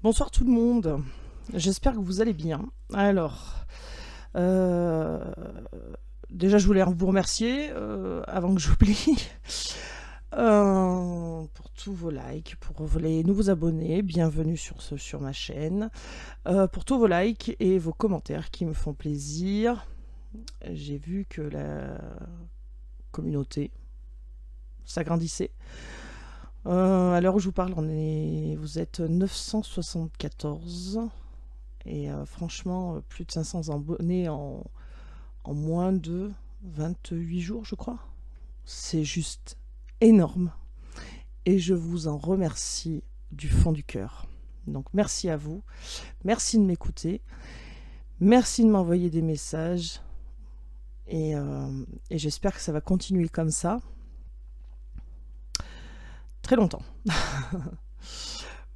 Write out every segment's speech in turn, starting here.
Bonsoir tout le monde, j'espère que vous allez bien. Alors, euh, déjà je voulais vous remercier avant que j'oublie pour tous vos likes, pour les nouveaux abonnés, bienvenue sur ma chaîne, pour tous vos likes et vos commentaires qui me font plaisir. J'ai vu que la communauté s'agrandissait. À l'heure où je vous parle, vous êtes 974 et franchement, plus de 500 abonnés en moins de 28 jours, je crois. C'est juste énorme et je vous en remercie du fond du cœur. Donc merci à vous, merci de m'écouter, merci de m'envoyer des messages et j'espère que ça va continuer comme ça. Très longtemps.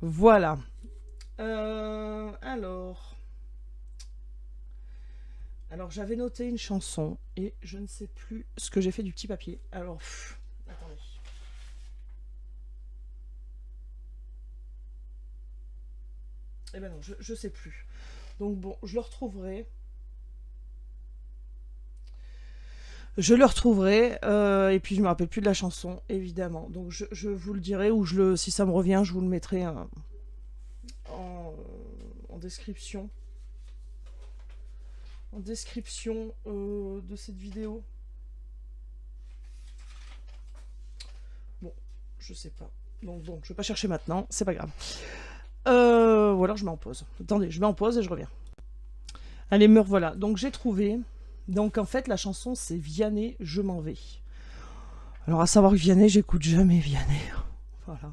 Voilà. Alors j'avais noté une chanson et je ne sais plus ce que j'ai fait du petit papier. Alors, attendez. Eh ben non, je sais plus. Donc bon, je le retrouverai. Et puis je me rappelle plus de la chanson, évidemment. Donc je vous le dirai, ou si ça me revient, je vous le mettrai en description. En description de cette vidéo. Bon, je sais pas. Donc bon, je vais pas chercher maintenant, c'est pas grave. Ou alors je mets en pause. Attendez, je mets en pause et je reviens. Allez, me revoilà. Donc j'ai trouvé. Donc en fait la chanson c'est Vianney, je m'en vais. Alors à savoir que Vianney, j'écoute jamais Vianney. Voilà.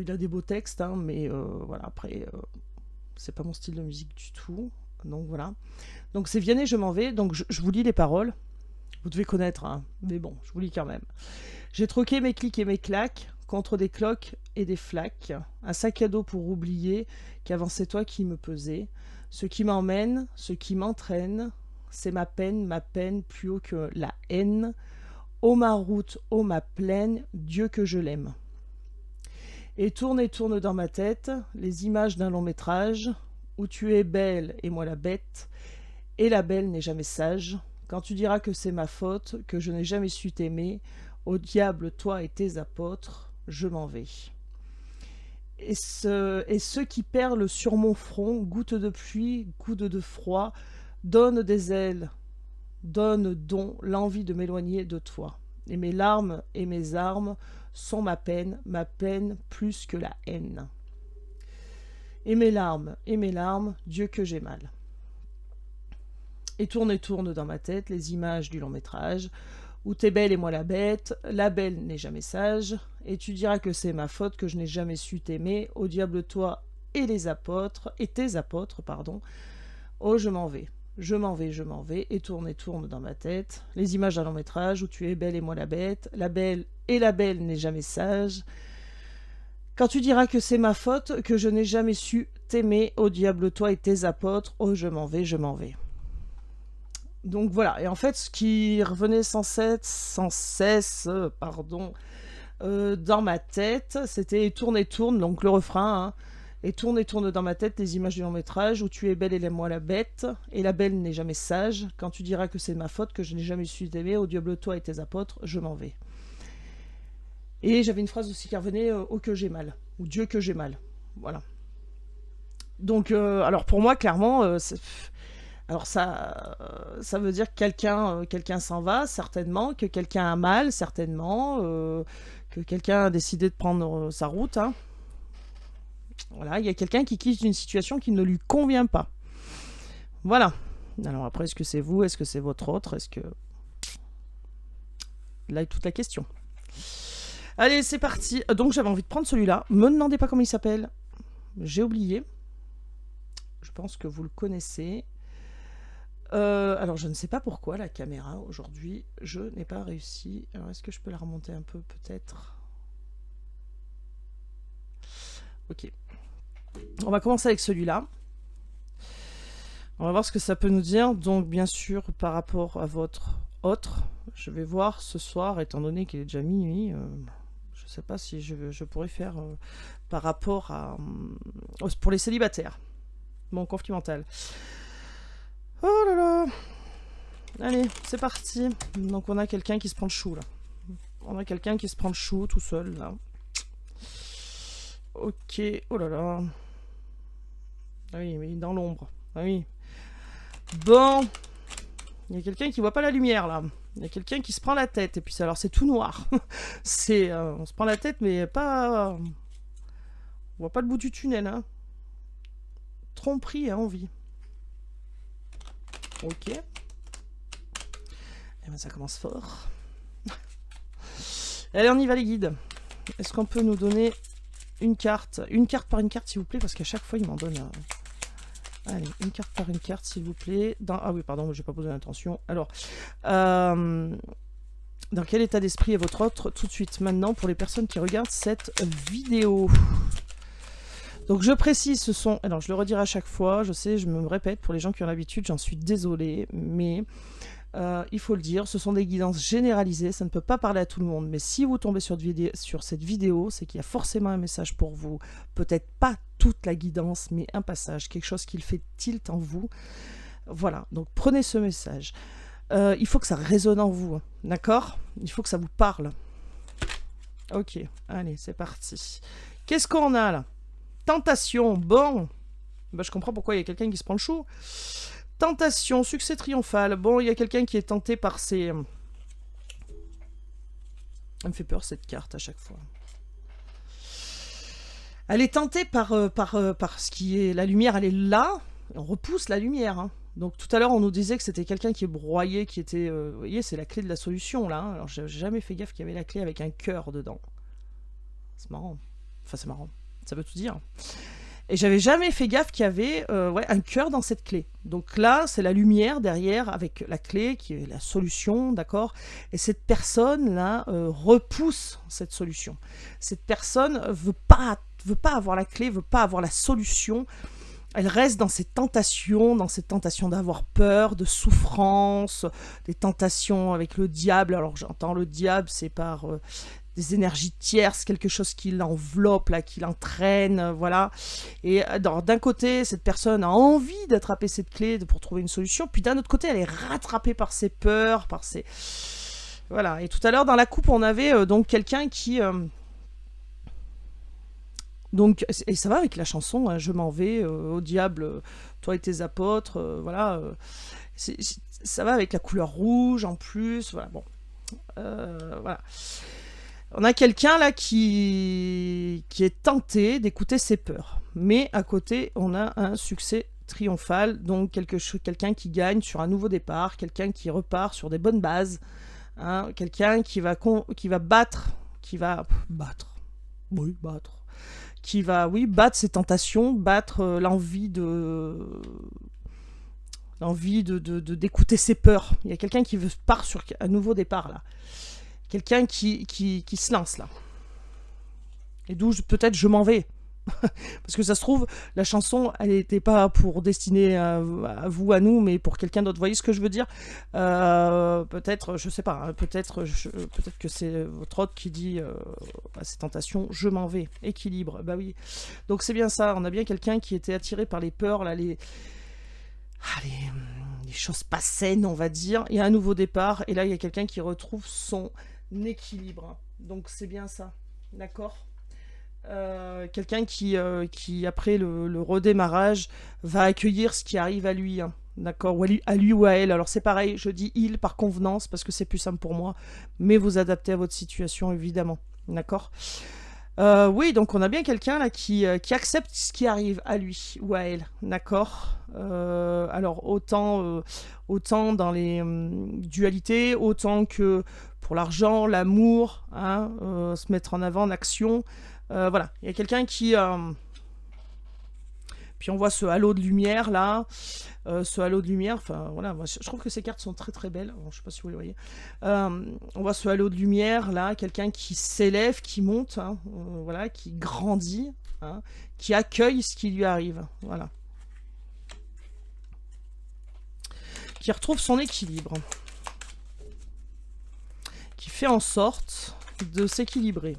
Il a des beaux textes, hein, mais voilà, après c'est pas mon style de musique du tout. Donc voilà. Donc c'est Vianney, je m'en vais. Donc je vous lis les paroles. Vous devez connaître, hein, mais bon, je vous lis quand même. J'ai troqué mes clics et mes claques contre des cloques et des flaques. Un sac à dos pour oublier qu'avant c'est toi qui me pesais. Ce qui m'emmène, ce qui m'entraîne, c'est ma peine plus haut que la haine. Ô ma route, ô ma plaine, Dieu que je l'aime. Et tourne dans ma tête les images d'un long métrage où tu es belle et moi la bête, et la belle n'est jamais sage. Quand tu diras que c'est ma faute, que je n'ai jamais su t'aimer, au diable toi et tes apôtres, je m'en vais. Et ceux qui perlent sur mon front, gouttes de pluie, gouttes de froid, donnent des ailes, donnent donc l'envie de m'éloigner de toi. Et mes larmes et mes armes sont ma peine plus que la haine. Et mes larmes, Dieu que j'ai mal. Et tourne dans ma tête les images du long métrage, où t'es belle et moi la bête, la belle n'est jamais sage, et tu diras que c'est ma faute que je n'ai jamais su t'aimer, au diable toi et tes apôtres, pardon. Oh, je m'en vais, et tourne dans ma tête les images d'un long métrage où tu es belle et moi la bête, la belle n'est jamais sage. Quand tu diras que c'est ma faute, que je n'ai jamais su t'aimer, au diable toi et tes apôtres, oh, je m'en vais. Donc voilà, et en fait, ce qui revenait sans cesse, dans ma tête, c'était tourne, donc le refrain, hein, et tourne dans ma tête les images du long métrage où tu es belle et moi la bête, et la belle n'est jamais sage. Quand tu diras que c'est ma faute, que je n'ai jamais su t'aimer, au diable toi et tes apôtres, je m'en vais. Et j'avais une phrase aussi qui revenait oh que j'ai mal, ou Dieu que j'ai mal. Voilà. Donc, alors pour moi, clairement, alors ça veut dire que quelqu'un s'en va, certainement, que quelqu'un a mal, certainement, que quelqu'un a décidé de prendre sa route. Hein. Voilà, il y a quelqu'un qui quitte une situation qui ne lui convient pas. Voilà. Alors après, est-ce que c'est vous, est-ce que c'est votre autre, est-ce que... Là est toute la question. Allez, c'est parti. Donc j'avais envie de prendre celui-là. Me demandez pas comment il s'appelle. J'ai oublié. Je pense que vous le connaissez. Alors je ne sais pas pourquoi la caméra aujourd'hui, je n'ai pas réussi. Alors est-ce que je peux la remonter un peu peut-être? Ok. On va commencer avec celui-là. On va voir ce que ça peut nous dire. Donc bien sûr par rapport à votre autre, je vais voir ce soir, étant donné qu'il est déjà minuit, je Je sais pas si je pourrais faire par rapport à... pour les célibataires. Bon, conflit mental. Oh là là. Allez, c'est parti. Donc on a quelqu'un qui se prend le chou, là. On a quelqu'un qui se prend le chou tout seul, là. Ok, oh là là. Ah oui, mais dans l'ombre. Ah oui. Bon. Il y a quelqu'un qui voit pas la lumière, là. Il y a quelqu'un qui se prend la tête. Et puis, alors, c'est tout noir. C'est... on se prend la tête, mais pas... On voit pas le bout du tunnel, hein. Tromperie et envie. Ok. Et ben, ça commence fort. Allez, on y va, les guides. Est-ce qu'on peut nous donner une carte par une carte, s'il vous plaît, parce qu'à chaque fois, il m'en donne... Allez, une carte par une carte, s'il vous plaît. Ah oui, pardon, j'ai pas posé l'intention. Alors, dans quel état d'esprit est votre autre tout de suite, maintenant, pour les personnes qui regardent cette vidéo? Donc, je précise, ce sont... Alors, je le redirai à chaque fois, je sais, je me répète, pour les gens qui ont l'habitude, j'en suis désolée, mais... il faut le dire, ce sont des guidances généralisées, ça ne peut pas parler à tout le monde, mais si vous tombez sur cette vidéo, c'est qu'il y a forcément un message pour vous, peut-être pas toute la guidance, mais un passage, quelque chose qui le fait tilt en vous. Voilà, donc prenez ce message. Il faut que ça résonne en vous, hein, d'accord? Il faut que ça vous parle. Ok, allez, c'est parti. Qu'est-ce qu'on a là? Tentation, bon. Bah, je comprends pourquoi il y a quelqu'un qui se prend le chou. Tentation, succès triomphal. Bon, il y a quelqu'un qui est tenté par ses... Elle me fait peur cette carte à chaque fois. Elle est tentée par ce qui est... La lumière, elle est là. On repousse la lumière. Hein. Donc tout à l'heure, on nous disait que c'était quelqu'un qui est broyé, qui était... vous voyez, c'est la clé de la solution, là. Hein. Alors, j'ai jamais fait gaffe qu'il y avait la clé avec un cœur dedans. C'est marrant. Enfin, c'est marrant. Ça veut tout dire. Et j'avais jamais fait gaffe qu'il y avait un cœur dans cette clé. Donc là, c'est la lumière derrière avec la clé qui est la solution, d'accord? Et cette personne-là repousse cette solution. Cette personne veut pas avoir la clé, veut pas avoir la solution. Elle reste dans ces tentations d'avoir peur, de souffrance, des tentations avec le diable. Alors j'entends le diable, c'est par... des énergies tierces, quelque chose qui l'enveloppe, là, qui l'entraîne, voilà. Et d'un côté, cette personne a envie d'attraper cette clé pour trouver une solution, puis d'un autre côté, elle est rattrapée par ses peurs, par ses... Voilà. Et tout à l'heure, dans la coupe, on avait donc quelqu'un qui... Donc, et ça va avec la chanson, hein, je m'en vais au diable, toi et tes apôtres, voilà. Ça va avec la couleur rouge, en plus, voilà, bon. Voilà. On a quelqu'un là qui est tenté d'écouter ses peurs. Mais à côté, on a un succès triomphal. Donc quelqu'un qui gagne sur un nouveau départ. Quelqu'un qui repart sur des bonnes bases. Hein, quelqu'un qui va battre. Qui va battre ses tentations. Battre l'envie d'écouter ses peurs. Il y a quelqu'un qui part sur un nouveau départ là. Quelqu'un qui se lance là. Et d'où peut-être je m'en vais. Parce que ça se trouve, la chanson, elle n'était pas pour destiner à vous, à nous, mais pour quelqu'un d'autre. Vous voyez ce que je veux dire? Peut-être, je sais pas, hein, peut-être que c'est votre autre qui dit à ces tentations, je m'en vais. Équilibre, bah oui. Donc c'est bien ça, on a bien quelqu'un qui était attiré par les peurs, là, les choses pas saines, on va dire. Il y a un nouveau départ, et là, il y a quelqu'un qui retrouve son équilibre. Donc c'est bien ça, d'accord? Quelqu'un qui après le redémarrage va accueillir ce qui arrive à lui, hein, d'accord, ou à lui ou à elle. Alors c'est pareil, je dis il par convenance parce que c'est plus simple pour moi, mais vous adaptez à votre situation évidemment, d'accord? Oui, donc on a bien quelqu'un là qui accepte ce qui arrive à lui ou à elle, d'accord? Alors autant dans les dualités, autant que pour l'argent, l'amour, hein, se mettre en avant en action. Voilà, il y a quelqu'un qui... Puis on voit ce halo de lumière là, ce halo de lumière, enfin voilà, moi, je trouve que ces cartes sont très très belles, bon, je sais pas si vous les voyez. On voit ce halo de lumière là, quelqu'un qui s'élève, qui monte, hein, voilà, qui grandit, hein, qui accueille ce qui lui arrive, voilà. Qui retrouve son équilibre. Qui fait en sorte de s'équilibrer.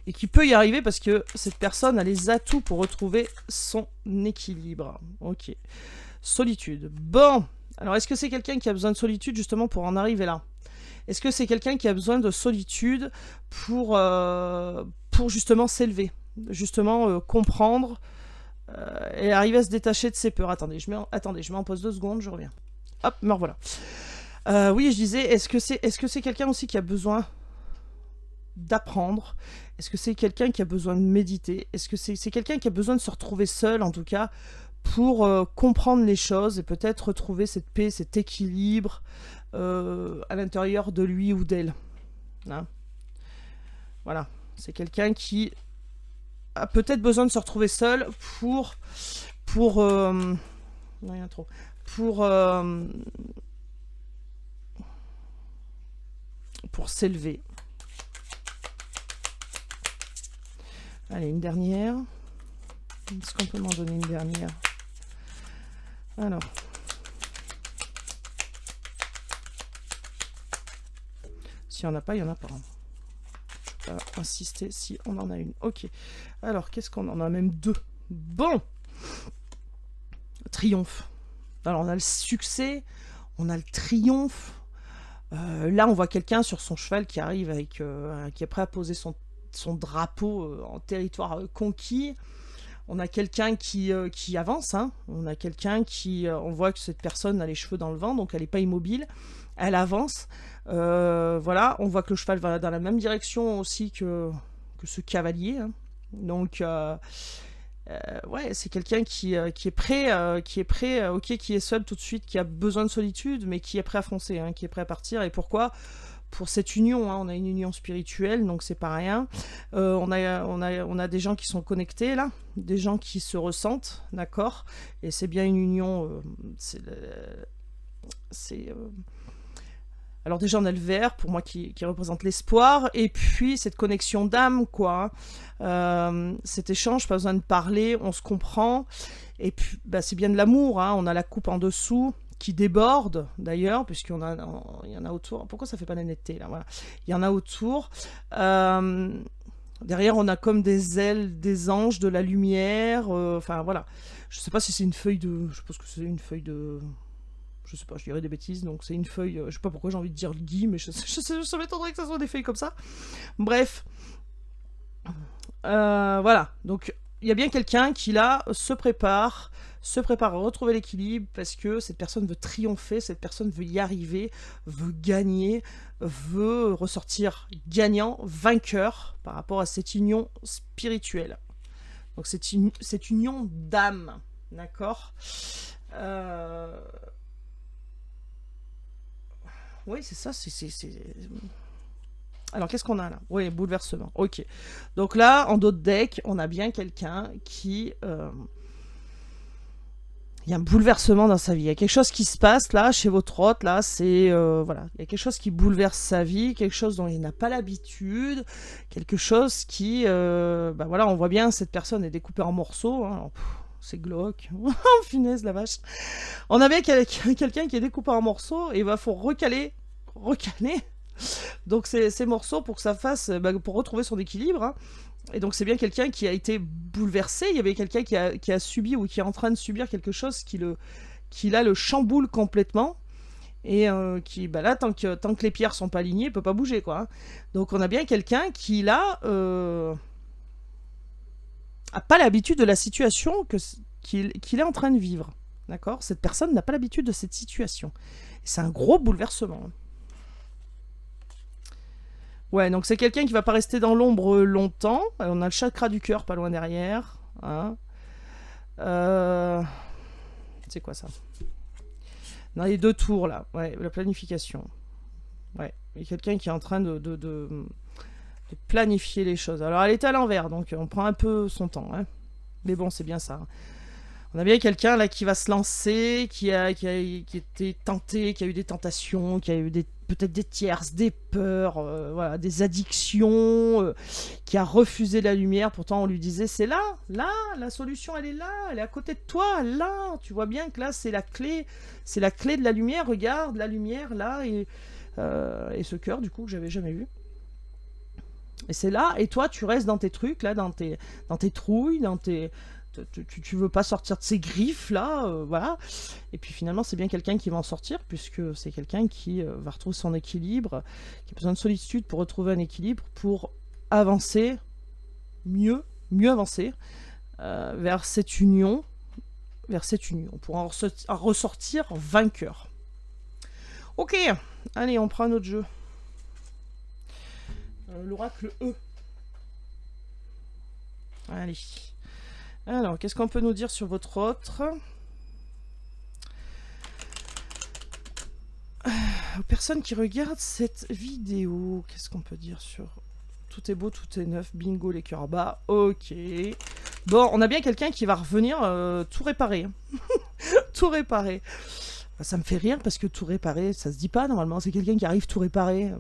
et qui peut y arriver parce que cette personne a les atouts pour retrouver son équilibre. Ok. Solitude. Bon. Alors, est-ce que c'est quelqu'un qui a besoin de solitude justement pour en arriver là? Est-ce que c'est quelqu'un qui a besoin de solitude pour justement s'élever, justement comprendre et arriver à se détacher de ses peurs? Attendez, je mets en pause 2 secondes, je reviens. Hop, me revoilà. Oui, je disais, est-ce que c'est quelqu'un aussi qui a besoin d'apprendre? Est-ce que c'est quelqu'un qui a besoin de méditer? Est-ce que c'est quelqu'un qui a besoin de se retrouver seul, en tout cas, pour comprendre les choses et peut-être retrouver cette paix, cet équilibre à l'intérieur de lui ou d'elle, hein? Voilà, c'est quelqu'un qui a peut-être besoin de se retrouver seul pour non, rien trop, pour s'élever. Allez, une dernière. Est-ce qu'on peut m'en donner une dernière? Alors. S'il n'y en a pas, il n'y en a pas. Je vais pas insister si on en a une. Ok. Alors, qu'est-ce qu'on en a? Même 2. Bon. Triomphe. Alors, on a le succès, on a le triomphe. Là, on voit quelqu'un sur son cheval qui arrive avec, qui est prêt à poser son drapeau en territoire conquis. On a quelqu'un qui avance, hein. On a quelqu'un qui... on voit que cette personne a les cheveux dans le vent, donc elle n'est pas immobile. Elle avance. Voilà, on voit que le cheval va dans la même direction aussi que ce cavalier, hein. Donc, ouais, c'est quelqu'un qui est prêt, ok, qui est seul tout de suite, qui a besoin de solitude, mais qui est prêt à foncer, hein, qui est prêt à partir. Et pourquoi? Pour cette union, hein, on a une union spirituelle, donc c'est pas rien. On a des gens qui sont connectés là, des gens qui se ressentent, d'accord. Et c'est bien une union. Alors déjà on a le vert pour moi qui représente l'espoir, et puis cette connexion d'âme, quoi. Cet échange, pas besoin de parler, on se comprend. Et puis bah, c'est bien de l'amour, hein. On a la coupe en dessous qui déborde d'ailleurs, puisqu'il y en a autour. Pourquoi ça fait pas la netteté là? Voilà. Il y en a autour. Derrière, on a comme des ailes, des anges, de la lumière. Enfin voilà. Je sais pas si c'est une feuille de. Je pense que c'est une feuille de. Je sais pas, je dirais des bêtises. Donc c'est une feuille. Je sais pas pourquoi j'ai envie de dire gui, mais ça m'étonnerait que ça soit des feuilles comme ça. Bref. Voilà. Donc il y a bien quelqu'un qui là se prépare à retrouver l'équilibre parce que cette personne veut triompher, cette personne veut y arriver, veut gagner, veut ressortir gagnant, vainqueur par rapport à cette union spirituelle. Donc cette union d'âme, d'accord. Oui, c'est ça, Alors, qu'est-ce qu'on a là? Oui, bouleversement. Ok. Donc là, en dos de deck, on a bien quelqu'un qui... Il y a un bouleversement dans sa vie. Il y a quelque chose qui se passe là, chez votre hôte, là, c'est... voilà. Il y a quelque chose qui bouleverse sa vie, quelque chose dont il n'a pas l'habitude, quelque chose qui... bah voilà, on voit bien, cette personne est découpée en morceaux. Hein. C'est glauque. Finesse, la vache. On a bien quelqu'un qui est découpé en morceaux, et il va faut recaler. Donc ces morceaux pour que ça fasse, pour retrouver son équilibre, hein. Et donc c'est bien quelqu'un qui a été bouleversé. Il y avait quelqu'un qui a subi ou qui est en train de subir quelque chose qui là le chamboule complètement et qui là tant que les pierres sont pas alignées, il peut pas bouger, quoi, hein. Donc on a bien quelqu'un qui là a pas l'habitude de la situation qu'il est en train de vivre, d'accord. Cette personne n'a pas l'habitude de cette situation. C'est un gros bouleversement. Ouais, donc c'est quelqu'un qui va pas rester dans l'ombre longtemps. On a le chakra du cœur pas loin derrière, hein. C'est quoi ça? Dans les 2 tours là, ouais, la planification. Ouais, il y a quelqu'un qui est en train de planifier les choses. Alors elle est à l'envers, donc on prend un peu son temps, hein. Mais bon, c'est bien ça. On a bien quelqu'un là qui va se lancer, qui était tenté, qui a eu des tentations, qui a eu peut-être des tierces, des peurs, voilà, des addictions, qui a refusé la lumière. Pourtant, on lui disait, c'est là, la solution, elle est là, elle est à côté de toi, là. Tu vois bien que là, c'est la clé de la lumière. Regarde, la lumière, là, et ce cœur, du coup, que j'avais jamais vu. Et c'est là, et toi, tu restes dans tes trucs, là, dans tes trouilles, tu veux pas sortir de ces griffes, là, voilà. Et puis finalement, c'est bien quelqu'un qui va en sortir, puisque c'est quelqu'un qui va retrouver son équilibre, qui a besoin de solitude pour retrouver un équilibre, pour avancer, mieux avancer, vers cette union, pour en ressortir vainqueur. Ok, allez, on prend un autre jeu. L'oracle E. Allez. Alors, qu'est-ce qu'on peut nous dire sur votre autre? Aux personnes qui regardent cette vidéo, qu'est-ce qu'on peut dire sur... Tout est beau, tout est neuf, bingo, les cœurs bas, ok. Bon, on a bien quelqu'un qui va revenir tout réparer. Tout réparer. Ça me fait rire parce que tout réparer, ça se dit pas normalement. C'est quelqu'un qui arrive tout réparer.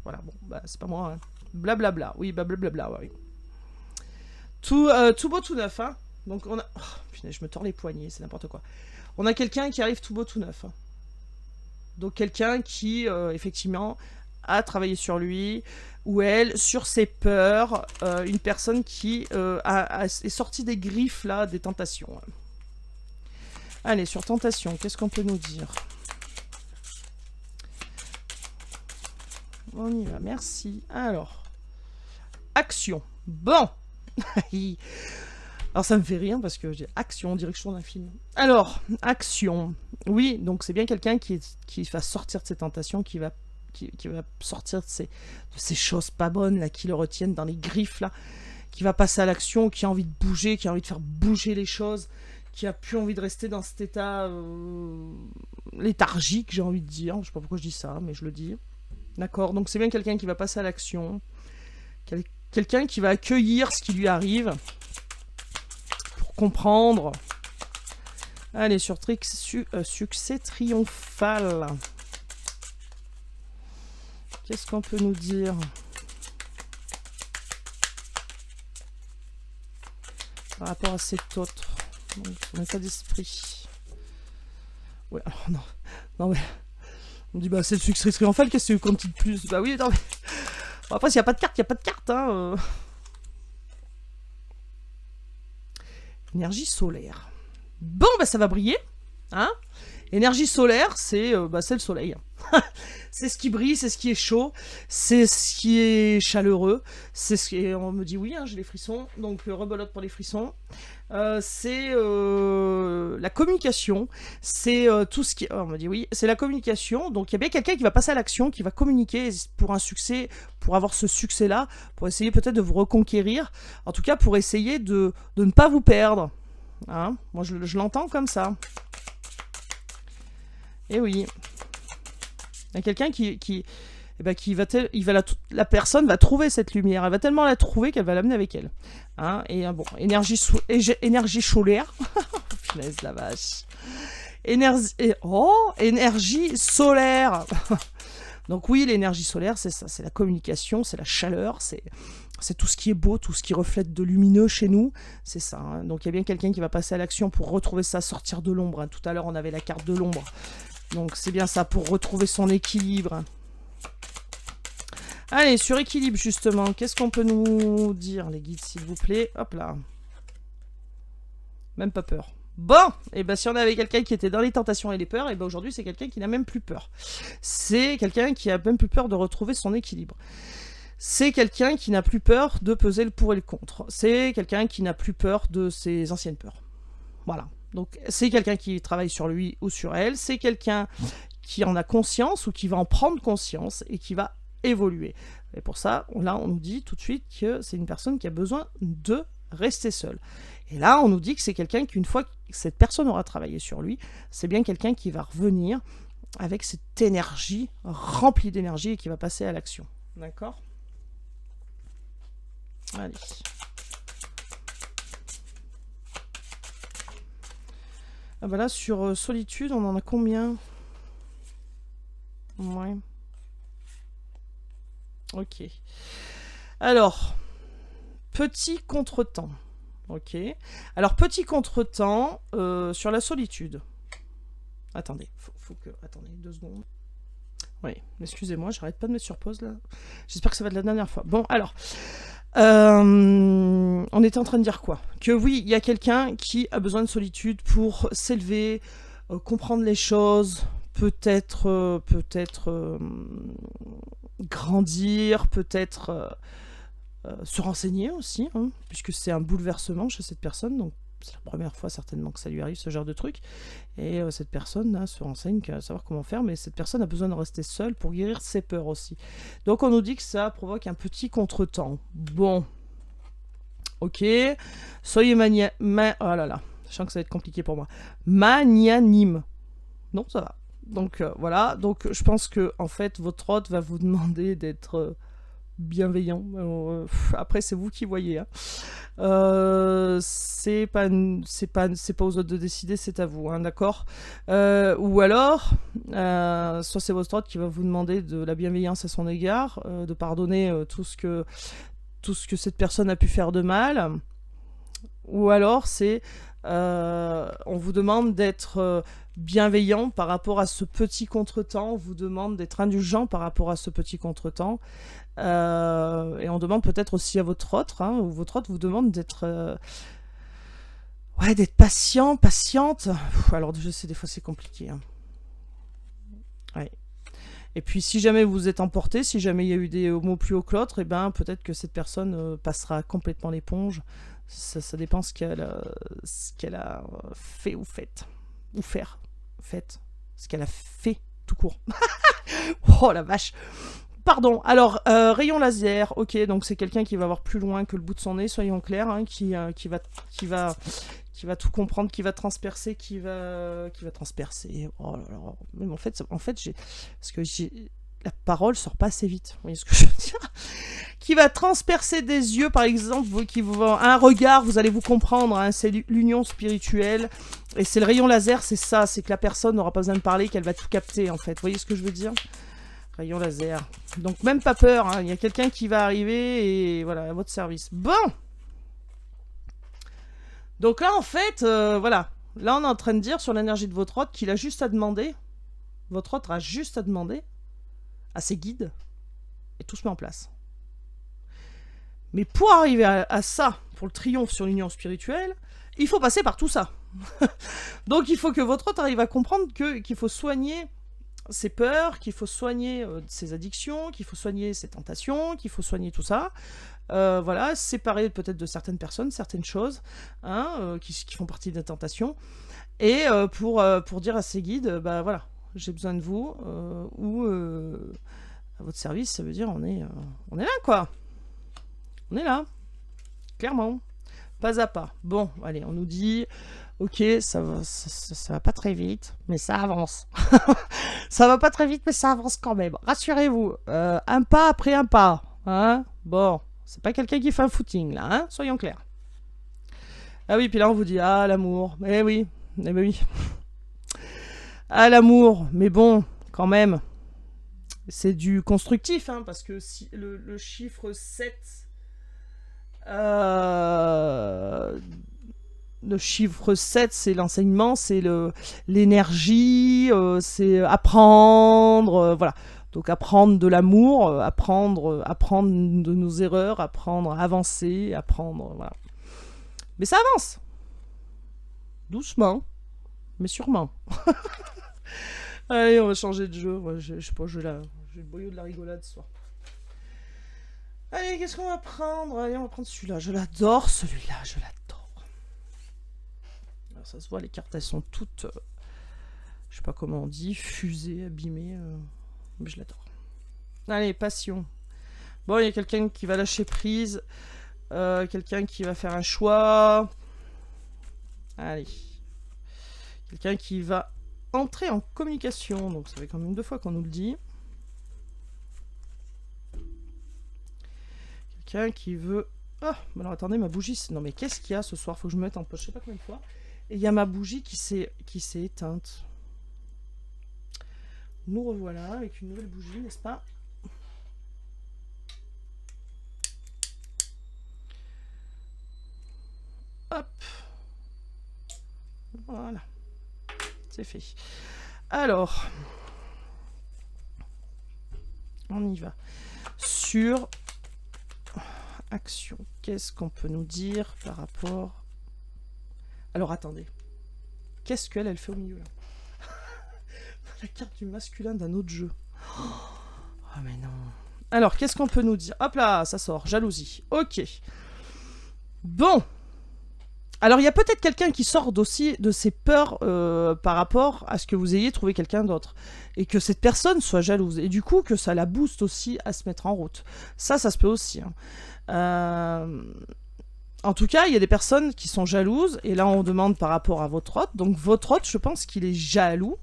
Voilà, bon, bah, c'est pas moi. Hein. Blablabla, oui, blablabla, oui. Tout beau, tout neuf, hein. Donc on a... Oh, putain, je me tords les poignets, c'est n'importe quoi. On a quelqu'un qui arrive tout beau, tout neuf. Hein. Donc quelqu'un qui, effectivement, a travaillé sur lui, ou elle, sur ses peurs. Une personne qui est sortie des griffes, là, des tentations. Allez, sur tentation, qu'est-ce qu'on peut nous dire? On y va, merci. Alors, action. Bon. Alors, ça me fait rire parce que j'ai action, direction d'un film. Alors, action. Oui, donc c'est bien quelqu'un qui va sortir de ses tentations, qui va sortir de ces choses pas bonnes, là, qui le retiennent dans les griffes, là, qui va passer à l'action, qui a envie de bouger, qui a envie de faire bouger les choses, qui a plus envie de rester dans cet état léthargique, j'ai envie de dire. Je sais pas pourquoi je dis ça, mais je le dis. D'accord, donc c'est bien quelqu'un qui va passer à l'action. Quelqu'un qui va accueillir ce qui lui arrive. Pour comprendre. Allez, sur succès triomphal. Qu'est-ce qu'on peut nous dire? Par rapport à cet autre. Donc, son état d'esprit. Ouais, alors non. Non mais... On dit, bah c'est le succès triomphal, qu'est-ce qu'on dit de plus? Bah oui, non mais... Bon, après, s'il n'y a pas de carte, il n'y a pas de carte, hein. Énergie solaire. Bon, bah ça va briller, hein. Énergie solaire, c'est le soleil. C'est ce qui brille, c'est ce qui est chaud, c'est ce qui est chaleureux, c'est ce qui est... On me dit oui, hein, j'ai les frissons, donc rebelote pour les frissons. C'est la communication, c'est tout ce qui... on me dit oui, c'est la communication, donc il y a bien quelqu'un qui va passer à l'action, qui va communiquer pour un succès, pour avoir ce succès-là, pour essayer peut-être de vous reconquérir, en tout cas pour essayer de ne pas vous perdre. Hein, moi je l'entends comme ça. Et oui. Il y a quelqu'un la personne va trouver cette lumière. Elle va tellement la trouver qu'elle va l'amener avec elle. Hein, et bon, énergie solaire. Finesse la vache. Énergie solaire. Donc oui, l'énergie solaire, c'est ça. C'est la communication, c'est la chaleur, c'est tout ce qui est beau, tout ce qui reflète de lumineux chez nous. C'est ça. Hein. Donc il y a bien quelqu'un qui va passer à l'action pour retrouver ça, sortir de l'ombre. Hein. Tout à l'heure, on avait la carte de l'ombre. Donc c'est bien ça, pour retrouver son équilibre. Allez, sur équilibre justement, qu'est-ce qu'on peut nous dire, les guides, s'il vous plaît? Hop là. Même pas peur. Bon, et ben si on avait quelqu'un qui était dans les tentations et les peurs, et ben aujourd'hui c'est quelqu'un qui n'a même plus peur. C'est quelqu'un qui a même plus peur de retrouver son équilibre. C'est quelqu'un qui n'a plus peur de peser le pour et le contre. C'est quelqu'un qui n'a plus peur de ses anciennes peurs. Voilà. Donc c'est quelqu'un qui travaille sur lui ou sur elle, c'est quelqu'un qui en a conscience ou qui va en prendre conscience et qui va évoluer. Et pour ça, là on nous dit tout de suite que c'est une personne qui a besoin de rester seule. Et là on nous dit que c'est quelqu'un qu'une fois que cette personne aura travaillé sur lui, c'est bien quelqu'un qui va revenir avec cette énergie, remplie d'énergie et qui va passer à l'action. D'accord ? Allez. Ah bah là, sur solitude, on en a combien? Ouais. Ok. Alors, petit contretemps. Ok. Alors, petit contretemps sur la solitude. Attendez, faut que... Attendez, 2 secondes. Oui, excusez-moi, j'arrête pas de mettre sur pause là. J'espère que ça va être la dernière fois. Bon, alors, on était en train de dire quoi? Que oui, il y a quelqu'un qui a besoin de solitude pour s'élever, comprendre les choses, peut-être grandir, peut-être se renseigner aussi, hein, puisque c'est un bouleversement chez cette personne, donc c'est la première fois certainement que ça lui arrive ce genre de truc. Et cette personne là, se renseigne à savoir comment faire, mais cette personne a besoin de rester seule pour guérir ses peurs aussi. Donc on nous dit que ça provoque un petit contretemps. Bon, ok, soyez oh là là, je sens que ça va être compliqué pour moi. Magnanime. Non, ça va. Donc voilà, donc je pense que en fait votre hôte va vous demander d'être bienveillant. Après c'est vous qui voyez. Hein. C'est pas aux autres de décider, c'est à vous, hein, d'accord. Ou alors, soit c'est votre hôte qui va vous demander de la bienveillance à son égard, de pardonner tout ce que cette personne a pu faire de mal. Ou alors c'est on vous demande d'être bienveillant par rapport à ce petit contretemps, on vous demande d'être indulgent par rapport à ce petit contretemps. Et on demande peut-être aussi à votre autre, hein, ou votre autre vous demande d'être d'être patient, patiente. Alors je sais, des fois c'est compliqué. Hein. Ouais. Et puis si jamais vous êtes emporté, si jamais il y a eu des mots plus haut que l'autre, et ben peut-être que cette personne passera complètement l'éponge. Ça dépend ce qu'elle a fait ou fait. Ou faire. Fait. Ce qu'elle a fait tout court. Oh la vache. Pardon, alors, rayon laser, ok, donc c'est quelqu'un qui va voir plus loin que le bout de son nez, soyons clairs, hein, qui va tout comprendre, qui va transpercer, qui va transpercer. Oh là là, même en fait la parole sort pas assez vite, vous voyez ce que je veux dire? Qui va transpercer des yeux, par exemple, un regard, vous allez vous comprendre, hein, c'est l'union spirituelle, et c'est le rayon laser, c'est ça, c'est que la personne n'aura pas besoin de parler, qu'elle va tout capter, en fait, vous voyez ce que je veux dire? Rayon laser. Donc même pas peur, hein. Il y a quelqu'un qui va arriver et voilà, à votre service. Bon. Donc là en fait, voilà. Là on est en train de dire sur l'énergie de votre hôte qu'il a juste à demander. Votre hôte a juste à demander à ses guides et tout se met en place. Mais pour arriver à ça, pour le triomphe sur l'union spirituelle, il faut passer par tout ça. Donc il faut que votre hôte arrive à comprendre qu'il faut soigner ses peurs, qu'il faut soigner ses addictions, qu'il faut soigner ses tentations, qu'il faut soigner tout ça. Voilà, séparer peut-être de certaines personnes, certaines choses hein, qui font partie des tentations. Et pour dire à ses guides, bah voilà, j'ai besoin de vous, ou à votre service, ça veut dire on est là quoi. On est là, clairement. Pas à pas. Bon, allez, on nous dit... Ok, ça va pas très vite, mais ça avance. Ça va pas très vite, mais ça avance quand même. Rassurez-vous, un pas après un pas. Hein, bon, c'est pas quelqu'un qui fait un footing, là, hein, soyons clairs. Ah oui, puis là, on vous dit, ah, l'amour. Eh oui, eh ben oui. Ah, l'amour, mais bon, quand même. C'est du constructif, hein, parce que si le chiffre 7... Le chiffre 7, c'est l'enseignement, c'est l'énergie, c'est apprendre, voilà. Donc apprendre de l'amour, apprendre de nos erreurs, apprendre à avancer, apprendre, voilà. Mais ça avance. Doucement, mais sûrement. Allez, on va changer de jeu. Ouais, je sais pas, j'ai le boyau de la rigolade ce soir. Allez, qu'est-ce qu'on va prendre? Allez, on va prendre celui-là. Je l'adore, celui-là, je l'adore. Alors, ça se voit, les cartes, elles sont toutes... je sais pas comment on dit, fusées, abîmées. Mais je l'adore. Allez, passion. Bon, il y a quelqu'un qui va lâcher prise. Quelqu'un qui va faire un choix. Allez. Quelqu'un qui va entrer en communication. Donc, ça fait quand même 2 fois qu'on nous le dit. Quelqu'un qui veut... Ah, alors attendez, ma bougie... Non, mais qu'est-ce qu'il y a ce soir? Faut que je me mette en poche, je sais pas combien de fois. Et il y a ma bougie qui s'est éteinte. Nous revoilà avec une nouvelle bougie, n'est-ce pas? Hop. Voilà. C'est fait. Alors. On y va. Sur action, qu'est-ce qu'on peut nous dire par rapport... Alors, attendez. Qu'est-ce qu'elle fait au milieu, là? La carte du masculin d'un autre jeu. Oh, mais non. Alors, qu'est-ce qu'on peut nous dire? Hop là, ça sort. Jalousie. Ok. Bon. Alors, il y a peut-être quelqu'un qui sort aussi de ses peurs par rapport à ce que vous ayez trouvé quelqu'un d'autre. Et que cette personne soit jalouse. Et du coup, que ça la booste aussi à se mettre en route. Ça se peut aussi. Hein. En tout cas, il y a des personnes qui sont jalouses. Et là, on demande par rapport à votre hôte. Donc, votre hôte, je pense qu'il est jaloux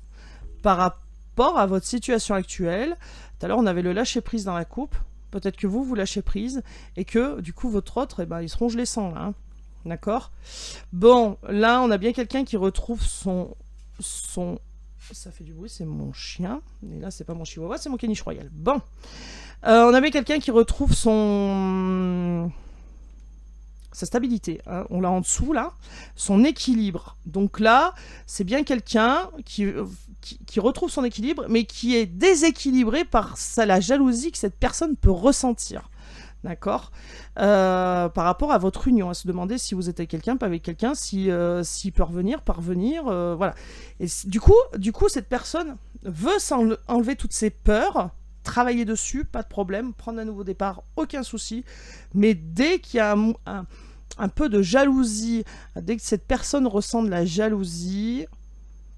par rapport à votre situation actuelle. Tout à l'heure, on avait le lâcher-prise dans la coupe. Peut-être que vous lâchez prise. Et que, du coup, votre hôte, eh ben, il se ronge les sangs, là. Hein. D'accord? Bon, là, on a bien quelqu'un qui retrouve son... Ça fait du bruit, c'est mon chien. Et là, c'est pas mon chihuahua, c'est mon caniche royal. Bon. On a bien quelqu'un qui retrouve sa stabilité. Hein. On l'a en dessous, là. Son équilibre. Donc là, c'est bien quelqu'un qui retrouve son équilibre, mais qui est déséquilibré par la jalousie que cette personne peut ressentir. D'accord, par rapport à votre union, à se demander si vous êtes avec quelqu'un, pas avec quelqu'un, s'il peut revenir, parvenir, voilà. Et du coup, cette personne veut enlever toutes ses peurs, travailler dessus, pas de problème, prendre un nouveau départ, aucun souci. Mais dès qu'il y a un peu de jalousie, dès que cette personne ressent de la jalousie,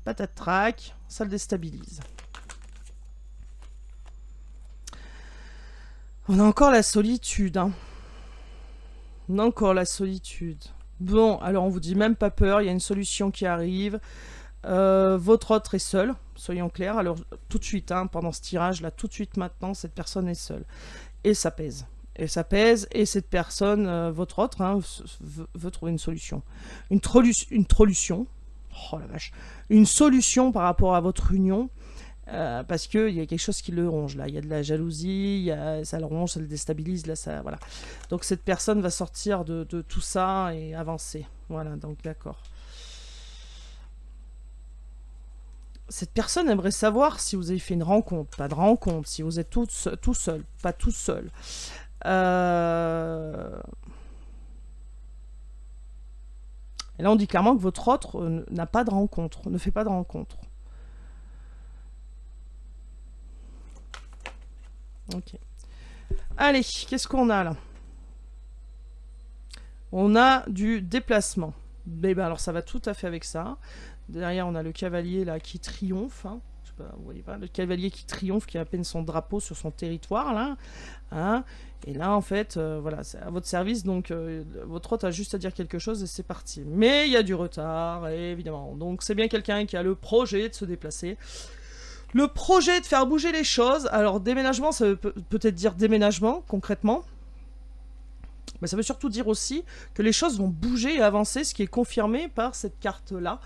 patatrac, ça le déstabilise. On a encore la solitude. Hein. On a encore la solitude. Bon, alors on vous dit même pas peur, il y a une solution qui arrive. Votre autre est seul, soyons clairs. Alors tout de suite, hein, pendant ce tirage-là, tout de suite maintenant, cette personne est seule. Et ça pèse. Et ça pèse, et cette personne, votre autre, hein, veut trouver une solution. Une trolution. Oh la vache. Une solution par rapport à votre union. Parce qu'il y a quelque chose qui le ronge là, il y a de la jalousie, ça le ronge, ça le déstabilise, là, ça, voilà. Donc cette personne va sortir de tout ça et avancer. Voilà, donc d'accord. Cette personne aimerait savoir si vous avez fait une rencontre, pas de rencontre, si vous êtes tout seul, pas tout seul. Et là on dit clairement que votre autre n'a pas de rencontre, ne fait pas de rencontre. Ok. Allez, qu'est-ce qu'on a là? On a du déplacement. Mais ben alors ça va tout à fait avec ça. Derrière, on a le cavalier là qui triomphe. Hein. Je sais pas, vous voyez pas, le cavalier qui triomphe, qui a à peine son drapeau sur son territoire là. Hein. Et là, en fait, voilà, c'est à votre service. Donc, votre hôte a juste à dire quelque chose et c'est parti. Mais il y a du retard, évidemment. Donc, c'est bien quelqu'un qui a le projet de se déplacer. Le projet de faire bouger les choses. Alors, déménagement, ça veut peut-être dire déménagement, concrètement. Mais ça veut surtout dire aussi que les choses vont bouger et avancer, ce qui est confirmé par cette carte-là.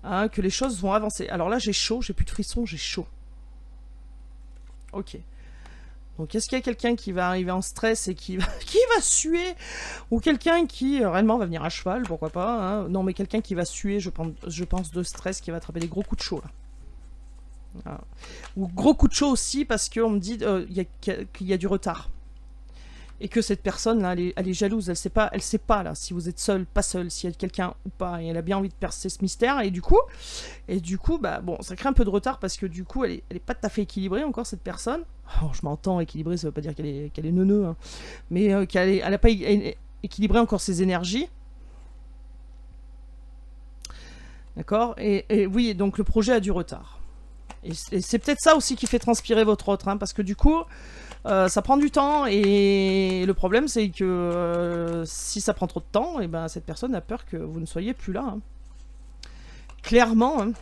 Hein, que les choses vont avancer. Alors là, j'ai chaud, j'ai plus de frissons, j'ai chaud. Ok. Donc, est-ce qu'il y a quelqu'un qui va arriver en stress et qui va suer? Ou quelqu'un qui, réellement, va venir à cheval, pourquoi pas, hein. Non, mais quelqu'un qui va suer, je pense, de stress, qui va attraper des gros coups de chaud, là. Voilà. Ou gros coup de chaud aussi parce qu'on me dit qu'il y a du retard et que cette personne là elle est jalouse, elle sait pas là si vous êtes seul, pas seul, s'il y a quelqu'un ou pas, et elle a bien envie de percer ce mystère et du coup bah bon, ça crée un peu de retard parce que du coup elle est pas tout à fait équilibrée encore, cette personne. Oh, je m'entends, équilibrée, ça veut pas dire qu'elle est neuneu, hein. Mais elle a pas équilibré encore ses énergies. D'accord, et oui, donc le projet a du retard. Et c'est peut-être ça aussi qui fait transpirer votre autre, hein, parce que du coup, ça prend du temps, et le problème c'est que si ça prend trop de temps, et ben, cette personne a peur que vous ne soyez plus là. Hein. Clairement. Hein.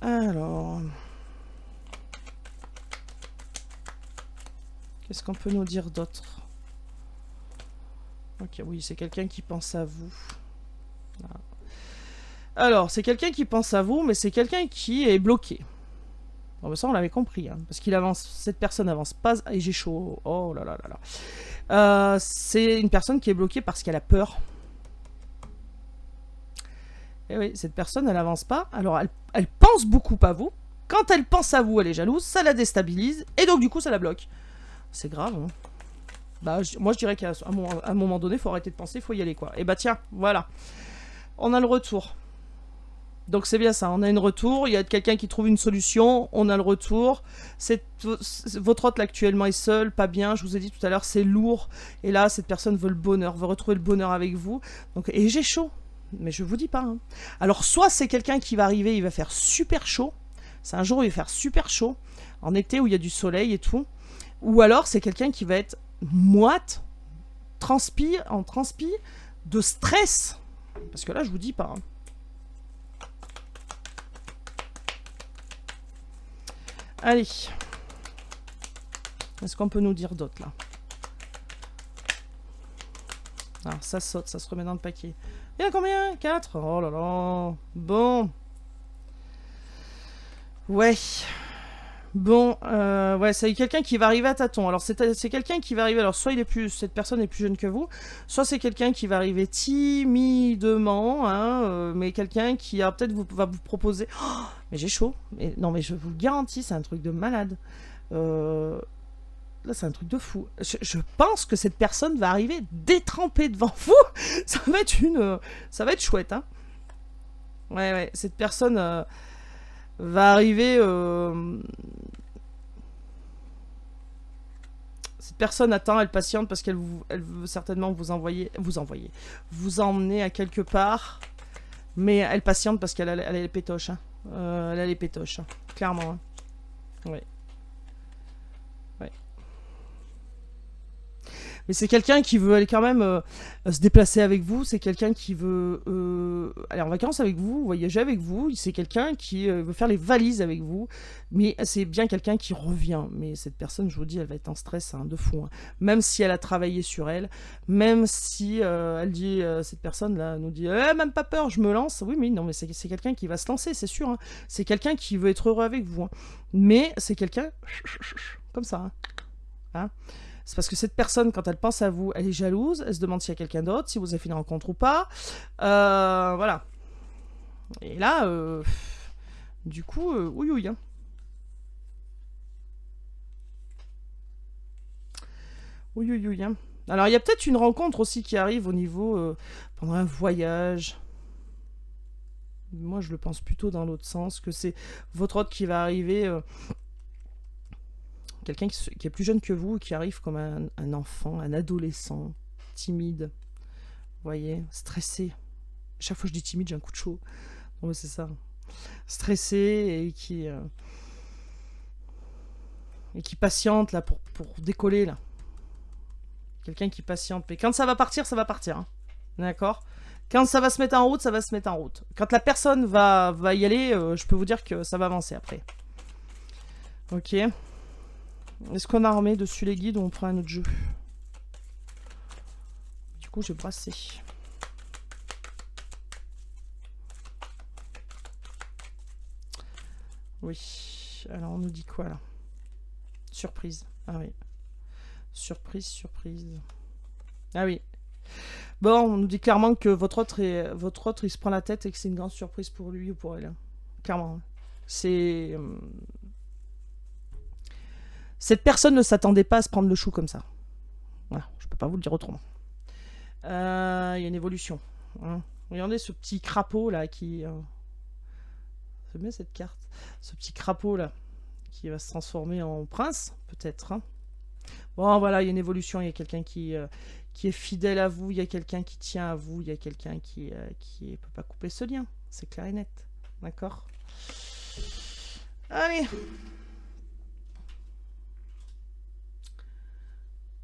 Alors... Qu'est-ce qu'on peut nous dire d'autre? Ok, oui, c'est quelqu'un qui pense à vous. Voilà. Alors, c'est quelqu'un qui pense à vous, mais c'est quelqu'un qui est bloqué. Bon, ça, on l'avait compris, hein, parce qu'il avance, cette personne avance pas, et j'ai chaud, oh là là là là. C'est une personne qui est bloquée parce qu'elle a peur. Et oui, cette personne, elle avance pas, alors elle pense beaucoup à vous, Quand elle pense à vous, elle est jalouse, ça la déstabilise, et donc du coup, ça la bloque. C'est grave, hein. Bah, moi, je dirais qu'à un moment donné, il faut arrêter de penser, il faut y aller, quoi. Et bah tiens, voilà. On a le retour. Donc c'est bien ça, on a une retour, il y a quelqu'un qui trouve une solution, on a le retour. Votre hôte là actuellement est seul, pas bien, je vous ai dit tout à l'heure, c'est lourd. Et là, cette personne veut le bonheur, veut retrouver le bonheur avec vous. Donc, et j'ai chaud, mais je vous dis pas. Hein. Alors soit c'est quelqu'un qui va arriver, il va faire super chaud. C'est un jour où il va faire super chaud, en été où il y a du soleil et tout. Ou alors c'est quelqu'un qui va être moite, en transpi, de stress. Parce que là, je vous dis pas. Hein. Allez. Est-ce qu'on peut nous dire d'autres, là? Alors, ça saute, ça se remet dans le paquet. Il y en a combien? 4? Oh là là. Bon. Ouais. Bon, ouais, c'est quelqu'un qui va arriver à tâtons. Alors, c'est quelqu'un qui va arriver... Alors, soit cette personne est plus jeune que vous, soit c'est quelqu'un qui va arriver timidement, hein, mais quelqu'un qui peut-être va vous proposer... Oh, mais j'ai chaud. Mais, non, mais je vous le garantis, c'est un truc de malade. Là, c'est un truc de fou. Je pense que cette personne va arriver détrempée devant vous. Ça va être chouette, hein. Ouais, cette personne... va arriver... Cette personne attend, elle patiente parce qu'elle veut certainement vous emmener à quelque part. Mais elle patiente parce qu'elle a les pétoches. Hein. Elle a les pétoches, hein. Clairement. Hein. Ouais. Mais c'est quelqu'un qui veut aller quand même se déplacer avec vous. C'est quelqu'un qui veut aller en vacances avec vous, voyager avec vous. C'est quelqu'un qui veut faire les valises avec vous. Mais c'est bien quelqu'un qui revient. Mais cette personne, je vous dis, elle va être en stress hein, de fou. Hein. Même si elle a travaillé sur elle, même si elle dit, cette personne-là nous dit, même pas peur, je me lance. Oui, mais non, mais c'est quelqu'un qui va se lancer, c'est sûr. Hein. C'est quelqu'un qui veut être heureux avec vous. Hein. Mais c'est quelqu'un comme ça. Hein. Hein. C'est parce que cette personne, quand elle pense à vous, elle est jalouse, elle se demande s'il y a quelqu'un d'autre, si vous avez fait une rencontre ou pas. Voilà. Et là, du coup, ouïe. Hein. Ouïe. Hein. Alors, il y a peut-être une rencontre aussi qui arrive au niveau pendant un voyage. Moi, je le pense plutôt dans l'autre sens, que c'est votre hôte qui va arriver... quelqu'un qui est plus jeune que vous, qui arrive comme un enfant, un adolescent, timide, vous voyez, stressé. Chaque fois que je dis timide, j'ai un coup de chaud. Non, mais c'est ça. Stressé et qui patiente là pour décoller là. Quelqu'un qui patiente. Mais quand ça va partir, ça va partir. Hein. D'accord ? Quand ça va se mettre en route, ça va se mettre en route. Quand la personne va y aller, je peux vous dire que ça va avancer après. Ok. Est-ce qu'on a remis dessus les guides ou on prend un autre jeu? Du coup, j'ai brassé. Oui. Alors, on nous dit quoi, là? Surprise. Ah oui. Surprise. Ah oui. Bon, on nous dit clairement que votre autre, il se prend la tête et que c'est une grande surprise pour lui ou pour elle. Clairement. C'est... Cette personne ne s'attendait pas à se prendre le chou comme ça. Voilà, je peux pas vous le dire autrement. Il y a une évolution. Hein. Regardez ce petit crapaud là qui... C'est bien cette carte. Ce petit crapaud là qui va se transformer en prince, peut-être. Hein. Bon, voilà, il y a une évolution. Il y a quelqu'un qui est fidèle à vous. Il y a quelqu'un qui tient à vous. Il y a quelqu'un qui ne peut pas couper ce lien. C'est clair et net. D'accord ? Allez.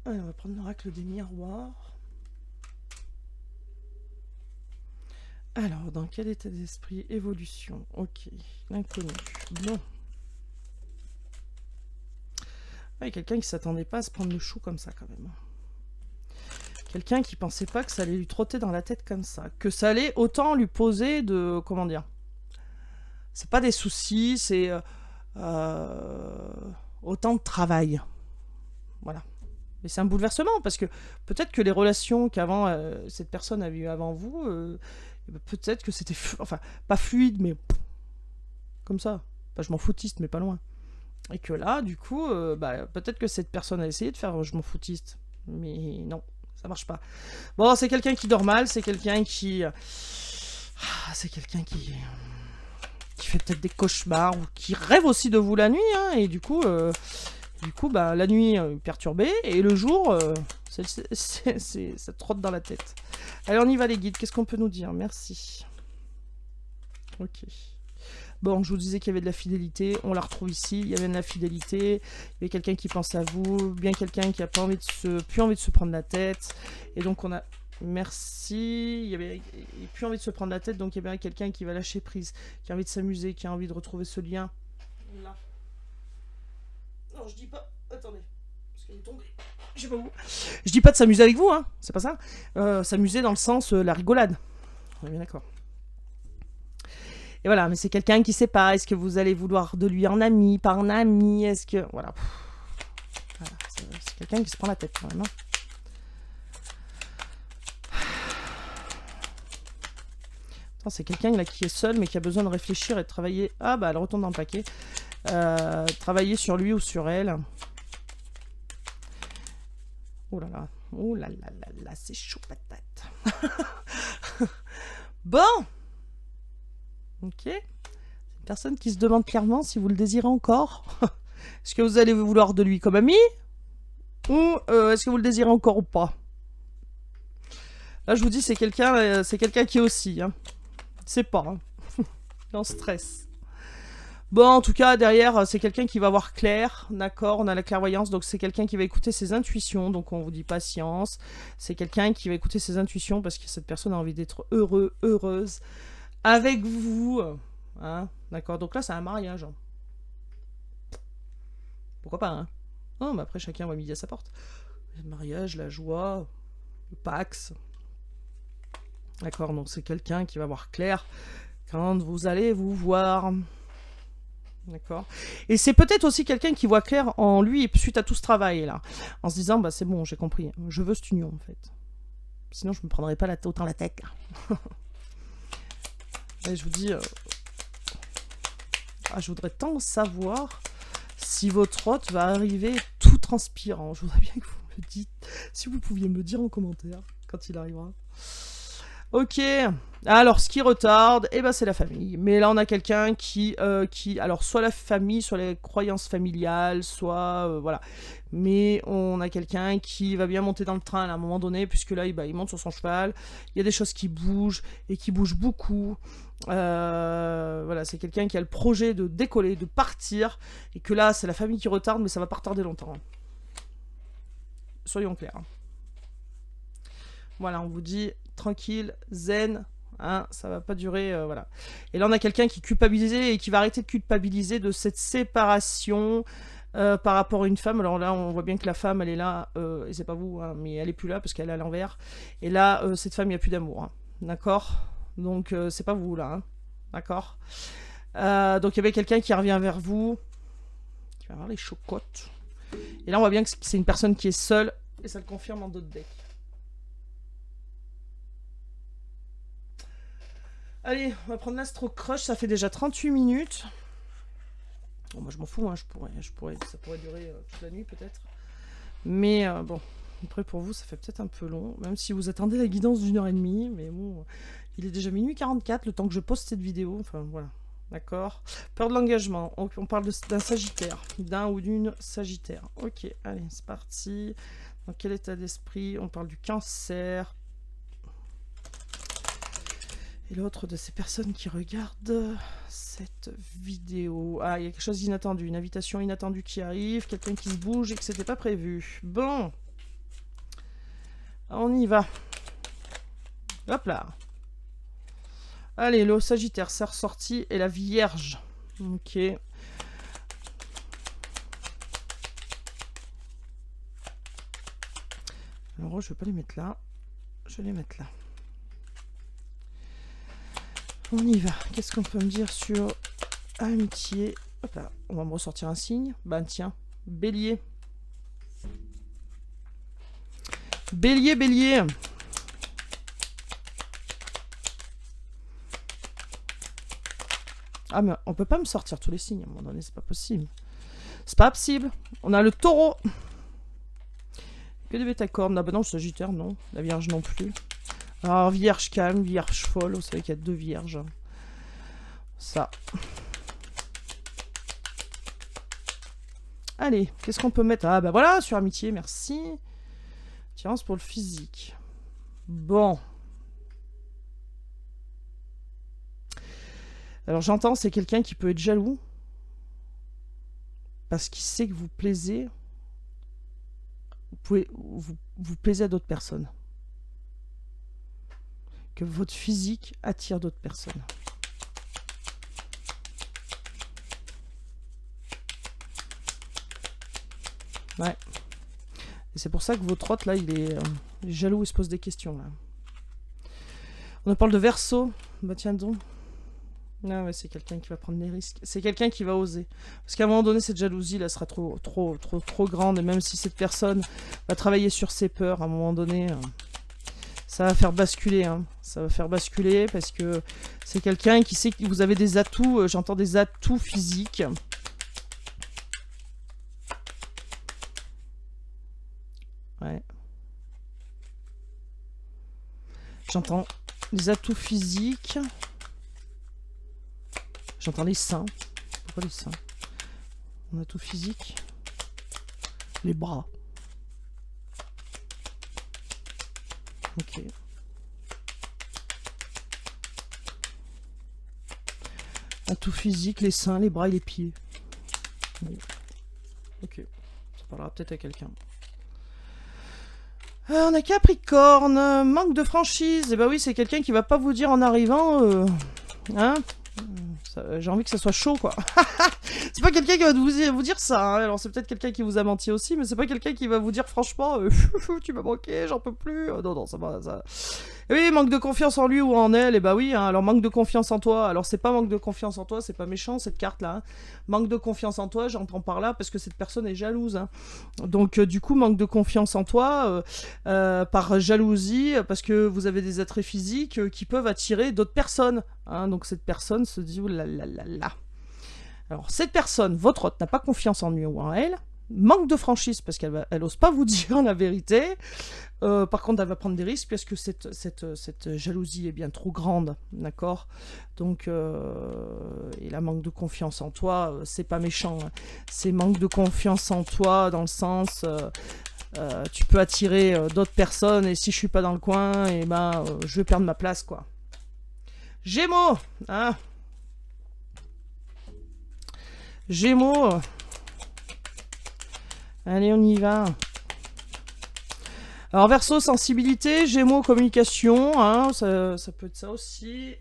Allez, on va prendre l'oracle des miroirs. Alors, dans quel état d'esprit? Évolution. Ok. L'inconnu. Bon. Il y a quelqu'un qui s'attendait pas à se prendre le chou comme ça, quand même. Quelqu'un qui pensait pas que ça allait lui trotter dans la tête comme ça. Que ça allait autant lui poser de... Comment dire? C'est pas des soucis, c'est... autant de travail. Voilà. Mais c'est un bouleversement, parce que peut-être que les relations qu'avant cette personne avait eues avant vous, peut-être que c'était... Enfin, pas fluide, mais... Comme ça. Enfin, je m'en foutiste, mais pas loin. Et que là, du coup, bah, peut-être que cette personne a essayé de faire je m'en foutiste. Mais non, ça marche pas. Bon, c'est quelqu'un qui dort mal, c'est quelqu'un qui... c'est quelqu'un qui fait peut-être des cauchemars, ou qui rêve aussi de vous la nuit, hein, et du coup, bah, la nuit perturbée, et le jour, ça trotte dans la tête. Allez, on y va les guides, qu'est-ce qu'on peut nous dire? Merci. Ok. Bon, je vous disais qu'il y avait de la fidélité, on la retrouve ici, il y avait de la fidélité, il y avait quelqu'un qui pense à vous, bien quelqu'un qui a pas envie de plus envie de se prendre la tête, et donc on a... Merci, il avait plus envie de se prendre la tête, donc il y a bien quelqu'un qui va lâcher prise, qui a envie de s'amuser, qui a envie de retrouver ce lien. Là. Non, je dis pas... Attendez, parce qu'elle est tombée. Je sais pas où. Je dis pas de s'amuser avec vous, hein, c'est pas ça. S'amuser dans le sens la rigolade. On est bien d'accord. Et voilà, mais c'est quelqu'un qui sait pas. Est-ce que vous allez vouloir de lui en ami, pas en ami? Est-ce que... Voilà. Voilà, c'est quelqu'un qui se prend la tête quand même. Hein. C'est quelqu'un là qui est seul mais qui a besoin de réfléchir et de travailler. Ah bah elle retourne dans le paquet. Travailler sur lui ou sur elle. Oh là là. Oh là là là là, c'est chaud patate. Bon. Ok. C'est une personne qui se demande clairement si vous le désirez encore. Est-ce que vous allez vouloir de lui comme ami? Ou est-ce que vous le désirez encore ou pas? Là je vous dis c'est quelqu'un qui est aussi. Hein. C'est pas. Hein. En stress. Bon, en tout cas, derrière, c'est quelqu'un qui va voir clair. D'accord, on a la clairvoyance. Donc, c'est quelqu'un qui va écouter ses intuitions. Donc, on vous dit patience. C'est quelqu'un qui va écouter ses intuitions parce que cette personne a envie d'être heureux, heureuse avec vous. Hein, d'accord, donc là, c'est un mariage. Hein. Pourquoi pas, hein? Non, mais après, chacun va midi à sa porte. Le mariage, la joie, le Pax. D'accord, donc c'est quelqu'un qui va voir clair quand vous allez vous voir. D'accord. Et c'est peut-être aussi quelqu'un qui voit clair en lui suite à tout ce travail là. En se disant, bah c'est bon, j'ai compris. Je veux cette union en fait. Sinon, je me prendrais pas autant la tête. Et je vous dis... je voudrais tant savoir si votre hôte va arriver tout transpirant. Je voudrais bien que vous me dites... Si vous pouviez me dire en commentaire quand il arrivera. Ok, alors ce qui retarde, eh ben, c'est la famille. Mais là, on a quelqu'un qui... Alors, soit la famille, soit les croyances familiales, soit... voilà. Mais on a quelqu'un qui va bien monter dans le train à un moment donné, puisque là, il monte sur son cheval. Il y a des choses qui bougent, et qui bougent beaucoup. Voilà, c'est quelqu'un qui a le projet de décoller, de partir. Et que là, c'est la famille qui retarde, mais ça va pas retarder longtemps. Soyons clairs. Voilà, on vous dit... tranquille, zen, hein, ça va pas durer, voilà. Et là, on a quelqu'un qui culpabilisait et qui va arrêter de culpabiliser de cette séparation par rapport à une femme. Alors là, on voit bien que la femme, elle est là, et c'est pas vous, hein, mais elle est plus là parce qu'elle est à l'envers. Et là, cette femme, il n'y a plus d'amour, hein, d'accord? Donc, c'est pas vous, là, hein, d'accord? Donc, il y avait quelqu'un qui revient vers vous, qui va avoir les chocottes. Et là, on voit bien que c'est une personne qui est seule, et ça le confirme en d'autres decks. Allez, on va prendre l'Astro Crush, ça fait déjà 38 minutes. Bon, moi je m'en fous, hein, ça pourrait durer toute la nuit peut-être. Mais bon, après pour vous ça fait peut-être un peu long, même si vous attendez la guidance d'1h30. Mais bon, il est déjà minuit 44, le temps que je poste cette vidéo, enfin voilà. D'accord. Peur de l'engagement, on parle d'un Sagittaire, d'un ou d'une Sagittaire. Ok, allez, c'est parti. Dans quel état d'esprit? On parle du Cancer. Et l'autre de ces personnes qui regardent cette vidéo. Ah, il y a quelque chose d'inattendu. Une invitation inattendue qui arrive. Quelqu'un qui se bouge et que c'était pas prévu. Bon. On y va. Hop là. Allez, le Sagittaire, c'est ressorti. Et la Vierge. Ok. Alors, je vais pas les mettre là. Je vais les mettre là. On y va. Qu'est-ce qu'on peut me dire sur amitié? Hop là, on va me ressortir un signe. Ben tiens, Bélier. Bélier, Bélier. Ah, mais on peut pas me sortir tous les signes, à un moment donné, c'est pas possible. C'est pas possible. On a le taureau. Que des bêta-cornes. Ah bah non, le sagittaire, non. La vierge non plus. Alors, vierge calme, vierge folle. Vous savez qu'il y a 2 vierges. Ça. Allez, qu'est-ce qu'on peut mettre? Ah bah voilà, sur amitié, merci. Attirance pour le physique. Bon. Alors j'entends, c'est quelqu'un qui peut être jaloux. Parce qu'il sait que vous plaisez. Vous plaisez à d'autres personnes. Que votre physique attire d'autres personnes. Ouais. Et c'est pour ça que votre hôte, là, il est jaloux, il se pose des questions, là. On parle de Verseau. Bah tiens donc. Ah ouais, c'est quelqu'un qui va prendre des risques. C'est quelqu'un qui va oser. Parce qu'à un moment donné, cette jalousie, là, sera trop grande. Et même si cette personne va travailler sur ses peurs, à un moment donné, ça va faire basculer. Hein. Ça va faire basculer parce que c'est quelqu'un qui sait que vous avez des atouts. J'entends des atouts physiques. Ouais. J'entends des atouts physiques. J'entends les seins. Pourquoi les seins? On a tout physique. Les bras. Ok. Atout physique, les seins, les bras et les pieds. Bon. Ok. Ça parlera peut-être à quelqu'un. On a Capricorne. Manque de franchise. Et bah oui, c'est quelqu'un qui va pas vous dire en arrivant... hein? J'ai envie que ça soit chaud, quoi. C'est pas quelqu'un qui va vous dire ça. Hein. Alors, c'est peut-être quelqu'un qui vous a menti aussi, mais c'est pas quelqu'un qui va vous dire franchement, tu m'as manqué, j'en peux plus. Non, ça va. Ça... Et oui, manque de confiance en lui ou en elle. Et bah oui, hein, alors manque de confiance en toi. Alors, c'est pas manque de confiance en toi, c'est pas méchant cette carte-là. Hein. Manque de confiance en toi, j'entends par là parce que cette personne est jalouse. Hein. Donc, du coup, manque de confiance en toi par jalousie, parce que vous avez des attraits physiques qui peuvent attirer d'autres personnes. Hein. Donc, cette personne se dit, oulalalala. Alors, cette personne, votre hôte, n'a pas confiance en lui ou en elle, manque de franchise parce qu'elle n'ose pas vous dire la vérité. Par contre, elle va prendre des risques parce que cette jalousie est bien trop grande, d'accord? Donc, et la manque de confiance en toi, c'est pas méchant. Hein. C'est manque de confiance en toi dans le sens... tu peux attirer d'autres personnes et si je suis pas dans le coin, et ben, je vais perdre ma place, quoi. Gémeaux, hein? Gémeaux. Allez, on y va. Alors, Verseau, sensibilité. Gémeaux, communication. Hein, ça peut être ça aussi.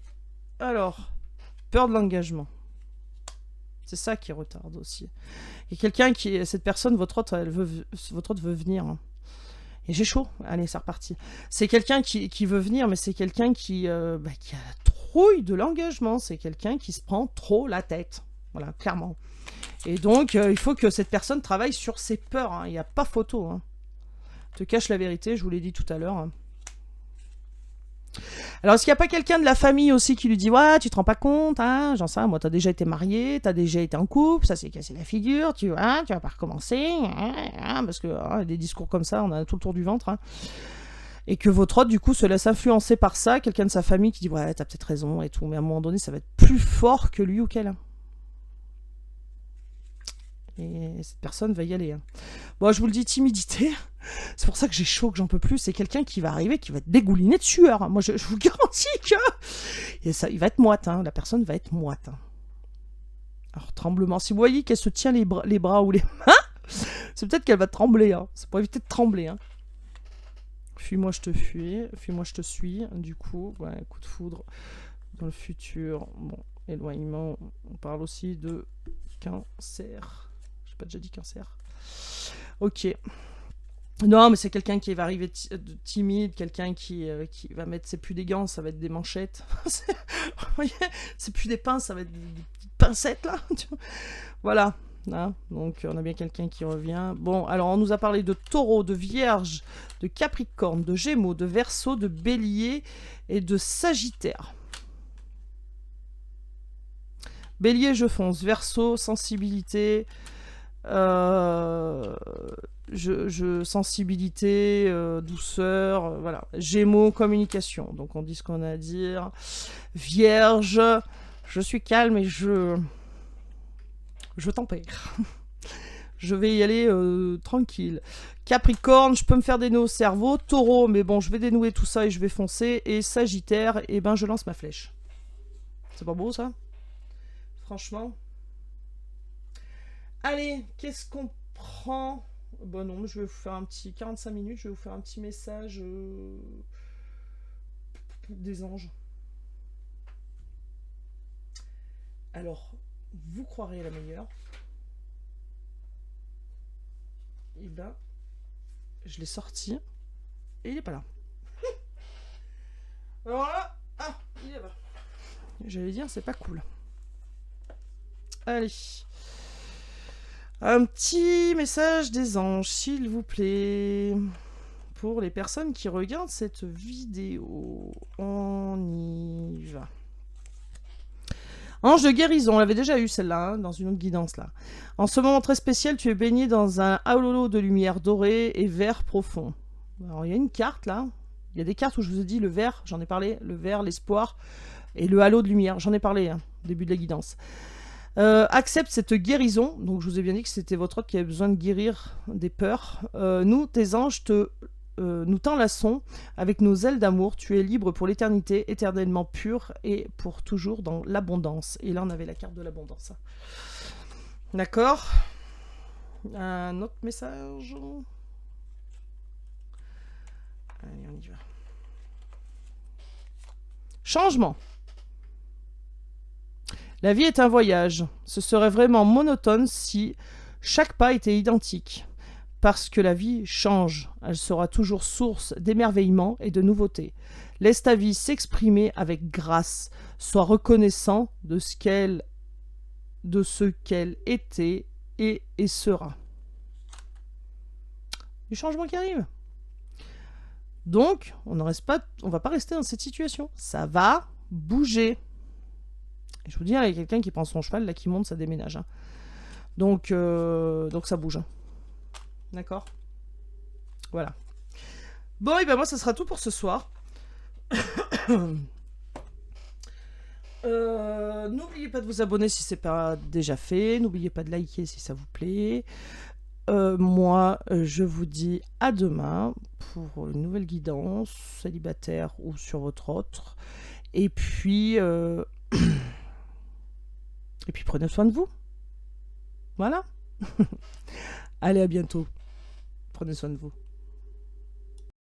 Alors, peur de l'engagement. C'est ça qui retarde aussi. Il y a quelqu'un qui... Cette personne, votre hôte veut venir. Hein. Et j'ai chaud. Allez, c'est reparti. C'est quelqu'un qui veut venir, mais c'est quelqu'un qui a la trouille de l'engagement. C'est quelqu'un qui se prend trop la tête. Voilà, clairement. Et donc, il faut que cette personne travaille sur ses peurs. Hein. Il n'y a pas photo. Hein. Te cache la vérité, je vous l'ai dit tout à l'heure. Hein. Alors, est-ce qu'il n'y a pas quelqu'un de la famille aussi qui lui dit « Ouais, tu te rends pas compte, hein, j'en sais, moi, t'as déjà été marié, t'as déjà été en couple, ça s'est cassé la figure, tu vas pas recommencer. Hein, » parce que des discours comme ça, on a tout le tour du ventre. Hein. Et que votre hôte, du coup, se laisse influencer par ça, quelqu'un de sa famille qui dit « Ouais, t'as peut-être raison et tout. » Mais à un moment donné, ça va être plus fort que lui ou qu'elle. Et cette personne va y aller. Hein. Bon, je vous le dis, timidité. C'est pour ça que j'ai chaud, que j'en peux plus. C'est quelqu'un qui va arriver, qui va être dégouliné de sueur. Hein. Moi, je vous garantis que... Et ça, il va être moite. Hein. La personne va être moite. Hein. Alors, tremblement. Si vous voyez qu'elle se tient les bras ou les mains, c'est peut-être qu'elle va trembler. Hein. C'est pour éviter de trembler. Hein. Fuis-moi, je te fuis. Fuis-moi, je te suis. Du coup, ouais, coup de foudre dans le futur. Bon, éloignement. On parle aussi de cancer. Pas déjà dit cancer. Ok. Non, mais c'est quelqu'un qui va arriver timide, quelqu'un qui va mettre, c'est plus des gants, ça va être des manchettes. C'est plus des pinces, ça va être des petites pincettes là. Voilà. Hein, donc on a bien quelqu'un qui revient. Bon, alors on nous a parlé de taureau, de vierge, de capricorne, de gémeaux, de verseau, de bélier et de sagittaire. Bélier, je fonce. Verseau, sensibilité. Sensibilité, douceur, voilà. Gémeaux, communication. Donc on dit ce qu'on a à dire. Vierge, je suis calme et je tempère. Je vais y aller tranquille. Capricorne, je peux me faire des nœuds au cerveau. Taureau, mais bon, je vais dénouer tout ça et je vais foncer. Et Sagittaire, et ben je lance ma flèche. C'est pas beau ça? Franchement. Allez, qu'est-ce qu'on prend? Bon non, je vais vous faire un petit 45 minutes, je vais vous faire un petit message des anges. Alors, vous croirez la meilleure. Et ben, je l'ai sorti et il est pas là. Alors là, ah, il est là. J'allais dire, c'est pas cool. Allez. Un petit message des anges, s'il vous plaît. Pour les personnes qui regardent cette vidéo. On y va. Ange de guérison, on l'avait déjà eu celle-là, hein, dans une autre guidance là. En ce moment très spécial, tu es baigné dans un halo de lumière dorée et vert profond. Alors il y a une carte là. Il y a des cartes où je vous ai dit le vert, j'en ai parlé, le vert, l'espoir et le halo de lumière. J'en ai parlé hein, au début de la guidance. Accepte cette guérison. Donc je vous ai bien dit que c'était votre hôte qui avait besoin de guérir des peurs. Nous, tes anges, nous t'enlaçons avec nos ailes d'amour. Tu es libre pour l'éternité, éternellement pur et pour toujours dans l'abondance. Et là, on avait la carte de l'abondance. D'accord. Un autre message. Allez, on y va. Changement. La vie est un voyage. Ce serait vraiment monotone si chaque pas était identique. Parce que la vie change. Elle sera toujours source d'émerveillement et de nouveautés. Laisse ta vie s'exprimer avec grâce. Sois reconnaissant de ce qu'elle était et sera. Du changement qui arrive. Donc, on va pas rester dans cette situation. Ça va bouger. Et je vous dis, il y a quelqu'un qui prend son cheval, là, qui monte, ça déménage. Hein. Donc ça bouge. Hein. D'accord? Voilà. Bon, et ben moi, ça sera tout pour ce soir. N'oubliez pas de vous abonner si c'est pas déjà fait. N'oubliez pas de liker si ça vous plaît. Moi, je vous dis à demain pour une nouvelle guidance, célibataire ou sur votre autre. Et puis... Et puis prenez soin de vous. Voilà. Allez, à bientôt. Prenez soin de vous.